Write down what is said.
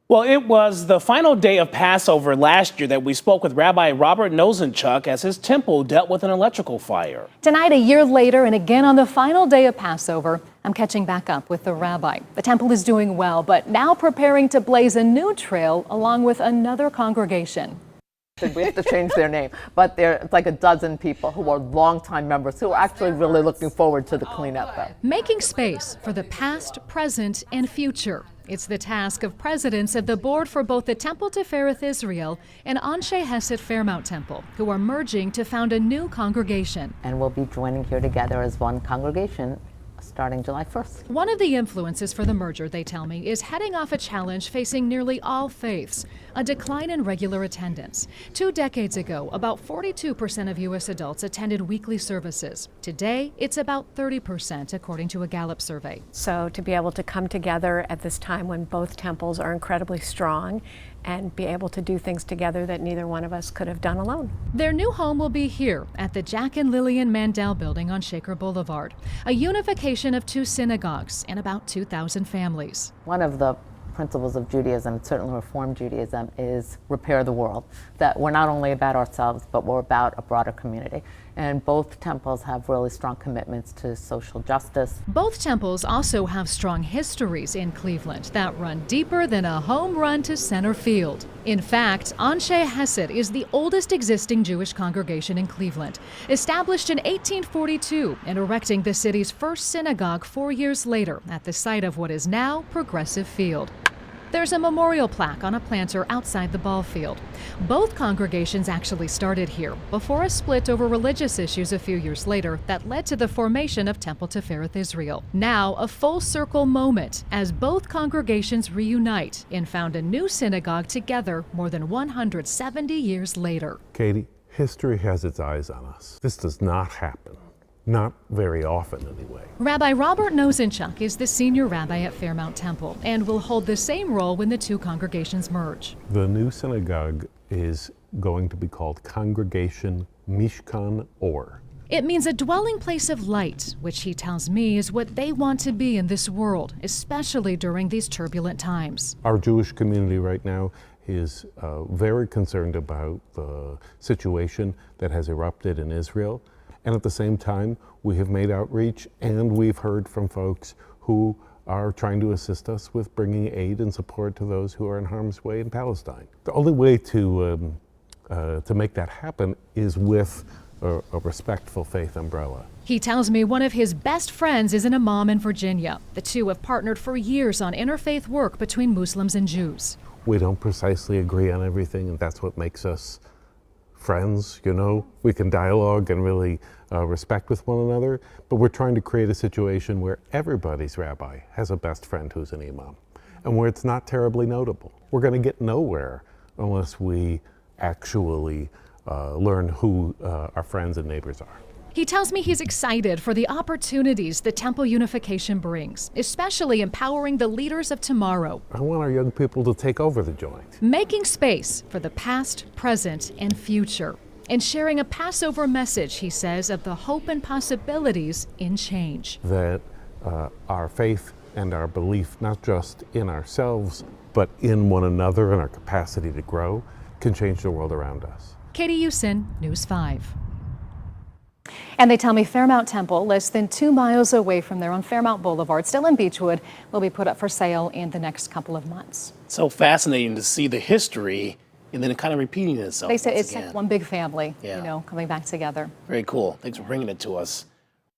Well, it was the final day of Passover last year that we spoke with Rabbi Robert Nosenchuk as his temple dealt with an electrical fire. Tonight, a year later, and again on the final day of Passover, I'm catching back up with the rabbi. The temple is doing well, but now preparing to blaze a new trail along with another congregation. We have to change their name, but it's like a dozen people who are longtime members who are actually really looking forward to the cleanup though. Making space for the past, present, and future. It's the task of presidents of the board for both the Temple-Tifereth Israel and Anshe Chesed Fairmount Temple, who are merging to found a new congregation. And we'll be joining here together as one congregation starting July 1st. One of the influences for the merger, they tell me, is heading off a challenge facing nearly all faiths, a decline in regular attendance. 2 decades ago, about 42% of U.S. adults attended weekly services. Today, it's about 30%, according to a Gallup survey. So to be able to come together at this time when both temples are incredibly strong and be able to do things together that neither one of us could have done alone. Their new home will be here at the Jack and Lillian Mandel building on Shaker Boulevard, a unification of 2 synagogues and about 2,000 families. One of the principles of Judaism, certainly Reform Judaism, is repair the world. That we're not only about ourselves, but we're about a broader community. And both temples have really strong commitments to social justice. Both temples also have strong histories in Cleveland that run deeper than a home run to center field. In fact, Anshe Chesed is the oldest existing Jewish congregation in Cleveland, established in 1842 and erecting the city's first synagogue 4 years later at the site of what is now Progressive Field. There's a memorial plaque on a planter outside the ball field. Both congregations actually started here before a split over religious issues a few years later that led to the formation of Temple-Tifereth Israel. Now, a full circle moment as both congregations reunite and found a new synagogue together more than 170 years later. Katie, history has its eyes on us. This does not happen. Not very often, anyway. Rabbi Robert Nosenchuk is the senior rabbi at Fairmount Temple and will hold the same role when the 2 congregations merge. The new synagogue is going to be called Congregation Mishkan Or. It means a dwelling place of light, which he tells me is what they want to be in this world, especially during these turbulent times. Our Jewish community right now is very concerned about the situation that has erupted in Israel. And at the same time, we have made outreach and we've heard from folks who are trying to assist us with bringing aid and support to those who are in harm's way in Palestine. The only way to make that happen is with a respectful faith umbrella. He tells me one of his best friends is an imam in Virginia. The 2 have partnered for years on interfaith work between Muslims and Jews. We don't precisely agree on everything, and that's what makes us friends, you know. We can dialogue and really respect with one another, but we're trying to create a situation where everybody's rabbi has a best friend who's an imam, and where it's not terribly notable. We're going to get nowhere unless we actually learn who our friends and neighbors are. He tells me he's excited for the opportunities the temple unification brings, especially empowering the leaders of tomorrow. I want our young people to take over the joint. Making space for the past, present, and future. And sharing a Passover message, he says, of the hope and possibilities in change. That our faith and our belief, not just in ourselves, but in one another and our capacity to grow, can change the world around us. Katie Usin, News 5. And they tell me Fairmount Temple, less than 2 miles away from there on Fairmount Boulevard, still in Beachwood, will be put up for sale in the next couple of months. So fascinating to see the history and then it kind of repeating itself. They say it's like one big family, Yeah. coming back together. Very cool. Thanks for bringing it to us.